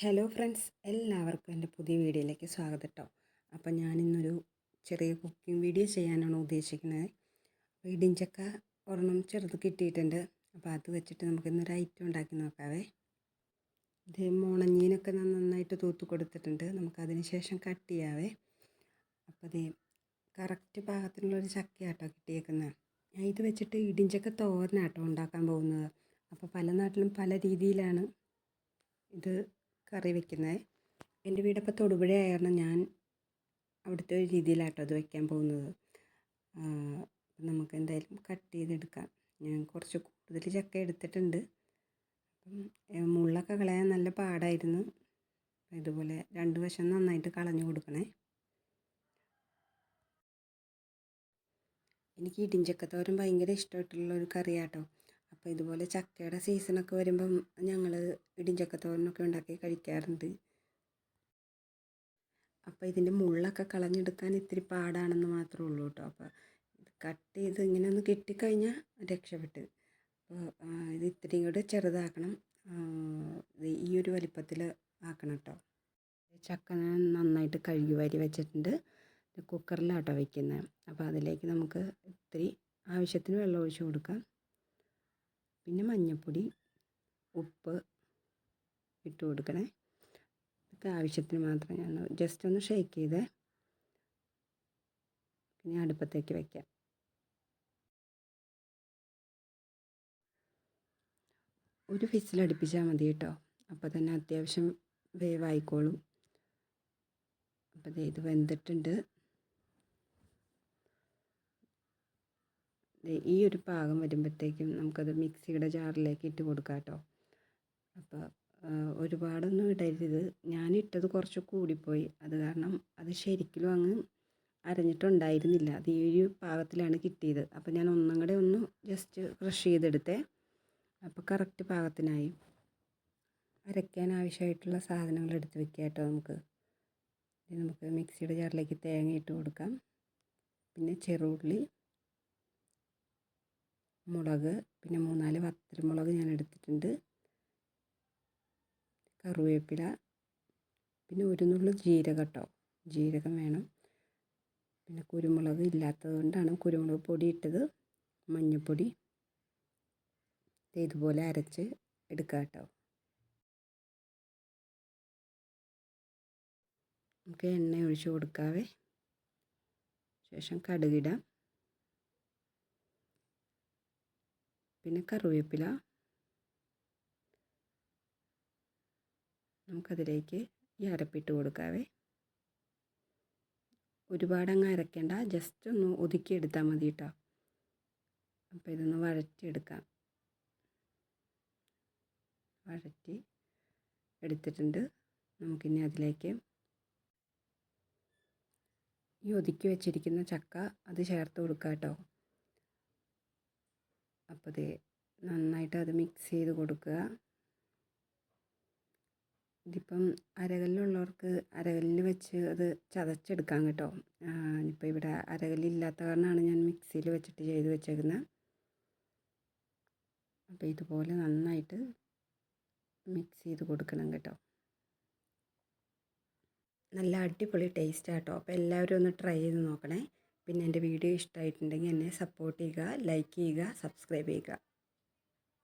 Hello friends, എല്ലാവർക്കും എൻ്റെ പുതിയ വീഡിയോയിലേക്ക് സ്വാഗതം കേട്ടോ. അപ്പോൾ ഞാനിന്നൊരു ചെറിയ കുക്കിംഗ് വീഡിയോ ചെയ്യാനാണ് ഉദ്ദേശിക്കുന്നത്. അപ്പോൾ ഇടിഞ്ചക്ക ഒരെണ്ണം ചെറുത് കിട്ടിയിട്ടുണ്ട്. അപ്പോൾ അത് വെച്ചിട്ട് നമുക്കിന്നൊരു ഐറ്റം ഉണ്ടാക്കി നോക്കാവേ. ഇത് മുണഞ്ഞീനൊക്കെ നന്നായിട്ട് തൂത്ത് കൊടുത്തിട്ടുണ്ട്. നമുക്കതിന് ശേഷം കട്ട് ചെയ്യാവേ. അപ്പോൾ ഇത് കറക്റ്റ് പാകത്തിനുള്ളൊരു ചക്കയാട്ടോ കിട്ടിയേക്കുന്നത്. ഞാൻ ഇത് വെച്ചിട്ട് ഇടിഞ്ചക്ക തോരനാട്ടോ ഉണ്ടാക്കാൻ പോകുന്നത്. അപ്പോൾ പല നാട്ടിലും പല രീതിയിലാണ് ഇത് കറി വെക്കുന്നത്. എൻ്റെ വീടപ്പോൾ തൊടുപുഴ ആയിരുന്നു. ഞാൻ അവിടുത്തെ ഒരു രീതിയിലാട്ടോ അത് വയ്ക്കാൻ പോകുന്നത്. നമുക്ക് എന്തായാലും കട്ട് ചെയ്തെടുക്കാം. ഞാൻ കുറച്ച് കൂടുതൽ ചക്ക എടുത്തിട്ടുണ്ട്. അപ്പം മുള്ളൊക്കെ കളയാൻ നല്ല പാടായിരുന്നു. ഇതുപോലെ രണ്ട് വശം നന്നായിട്ട് കളഞ്ഞു കൊടുക്കണേ. എനിക്ക് ഇടിഞ്ചക്കത്തോരൻ ഭയങ്കര ഇഷ്ടമായിട്ടുള്ളൊരു കറിയാട്ടോ. അപ്പോൾ ഇതുപോലെ ചക്കയുടെ സീസണൊക്കെ വരുമ്പം ഞങ്ങൾ ഇടിഞ്ചക്കത്തോരനൊക്കെ ഉണ്ടാക്കി കഴിക്കാറുണ്ട്. അപ്പോൾ ഇതിൻ്റെ മുള്ളൊക്കെ കളഞ്ഞെടുക്കാൻ ഇത്തിരി പാടാണെന്ന് മാത്രമേ ഉള്ളൂ കേട്ടോ. അപ്പോൾ ഇത് കട്ട് ചെയ്ത് ഇങ്ങനെ ഒന്ന് കിട്ടിക്കഴിഞ്ഞാൽ രക്ഷപ്പെട്ട്. അപ്പോൾ ഇത് ഇത്തിരിയും കൂടെ ചെറുതാക്കണം. ഇത് ഈ ഒരു വലിപ്പത്തിൽ ആക്കണം കേട്ടോ. ചക്ക ഞാൻ നന്നായിട്ട് കഴുകി വാരി വെച്ചിട്ടുണ്ട്. കുക്കറിലാട്ടോ വയ്ക്കുന്നത്. അപ്പോൾ അതിലേക്ക് നമുക്ക് ഇത്തിരി ആവശ്യത്തിന് വെള്ളം ഒഴിച്ച് കൊടുക്കാം. പിന്നെ മഞ്ഞൾപ്പൊടി, ഉപ്പ് ഇട്ട് കൊടുക്കണേ. ഇതൊക്കെ ആവശ്യത്തിന് മാത്രം ഞാൻ ജസ്റ്റ് ഒന്ന് ഷേക്ക് ചെയ്തേ. പിന്നെ അടുപ്പത്തേക്ക് വയ്ക്കാം. ഒരു വിസിലടുപ്പിച്ചാൽ മതി കേട്ടോ. അപ്പോൾ തന്നെ അത്യാവശ്യം വേവായിക്കോളും. അപ്പോൾ ഇത് വെന്തിട്ടുണ്ട്. ഈ ഒരു പാകം വരുമ്പോഴത്തേക്കും നമുക്കത് മിക്സിയുടെ ജാറിലേക്ക് ഇട്ട് കൊടുക്കാം കേട്ടോ. അപ്പോൾ ഒരുപാടൊന്നും ഇടരുത്. ഞാനിട്ടത് കുറച്ച് കൂടിപ്പോയി. അത് കാരണം അത് ശരിക്കും അങ്ങ് അരഞ്ഞിട്ടുണ്ടായിരുന്നില്ല. അത് ഈ ഒരു പാകത്തിലാണ് കിട്ടിയത്. അപ്പോൾ ഞാൻ ഒന്നും കൂടെ ഒന്ന് ജസ്റ്റ് ക്രഷ് ചെയ്തെടുത്തേ. അപ്പോൾ കറക്റ്റ് പാകത്തിനായി. അരയ്ക്കാൻ ആവശ്യമായിട്ടുള്ള സാധനങ്ങൾ എടുത്ത് വെക്കാം കേട്ടോ. നമുക്ക് മിക്സിയുടെ ജാറിലേക്ക് തേങ്ങ ഇട്ട് കൊടുക്കാം. പിന്നെ ചെറുള്ളി, മുളക്, പിന്നെ 3-4 വറ്റൽമുളക് ഞാൻ എടുത്തിട്ടുണ്ട്. കറിവേപ്പില, പിന്നെ ഒരു നുള്ളു ജീരകം കേട്ടോ. ജീരകം വേണം. പിന്നെ കുരുമുളക് ഇല്ലാത്തത് കൊണ്ടാണ് കുരുമുളക് പൊടി ഇട്ടത്. മഞ്ഞൾപ്പൊടി ഇതുപോലെ അരച്ച് എടുക്കാം കേട്ടോ. നമുക്ക് എണ്ണ ഒഴിച്ച് കൊടുക്കാവേ. ശേഷം കടുകിടാം. പിന്നെ കറിവേപ്പില. നമുക്കതിലേക്ക് ഈ അരപ്പിട്ട് കൊടുക്കാവേ. ഒരുപാടങ്ങ് അരയ്ക്കേണ്ട, ജസ്റ്റ് ഒന്ന് ഒതുക്കിയെടുത്താൽ മതി കേട്ടോ. അപ്പോൾ ഇതൊന്ന് വഴറ്റിയെടുക്കാം. വഴറ്റി എടുത്തിട്ടുണ്ട്. നമുക്കിനി അതിലേക്ക് ഈ ഒതുക്കി വെച്ചിരിക്കുന്ന ചക്ക അത് ചേർത്ത് കൊടുക്കാം കേട്ടോ. അപ്പോൾ നന്നായിട്ട് അത് മിക്സ് ചെയ്ത് കൊടുക്കുക. ഇതിപ്പം അരകല്ലുള്ളവർക്ക് അരകല്ലിൽ വെച്ച് അത് ചതച്ചെടുക്കാം കേട്ടോ. ഇപ്പോൾ ഇവിടെ അരകല്ലില്ലാത്ത കാരണമാണ് ഞാൻ മിക്സിയിൽ വെച്ചിട്ട് ചെയ്ത് വെച്ചേക്കുന്നത്. അപ്പോൾ ഇതുപോലെ നന്നായിട്ട് മിക്സ് ചെയ്ത് കൊടുക്കണം കേട്ടോ. നല്ല അടിപൊളി ടേസ്റ്റ് ആട്ടോ. അപ്പോൾ എല്ലാവരും ഒന്ന് ട്രൈ ചെയ്ത് നോക്കണേ. പിന്നെ എൻ്റെ വീഡിയോ ഇഷ്ടമായിട്ടുണ്ടെങ്കിൽ എന്നെ സപ്പോർട്ട് ചെയ്യുക, ലൈക്ക് ചെയ്യുക, സബ്സ്ക്രൈബ് ചെയ്യുക.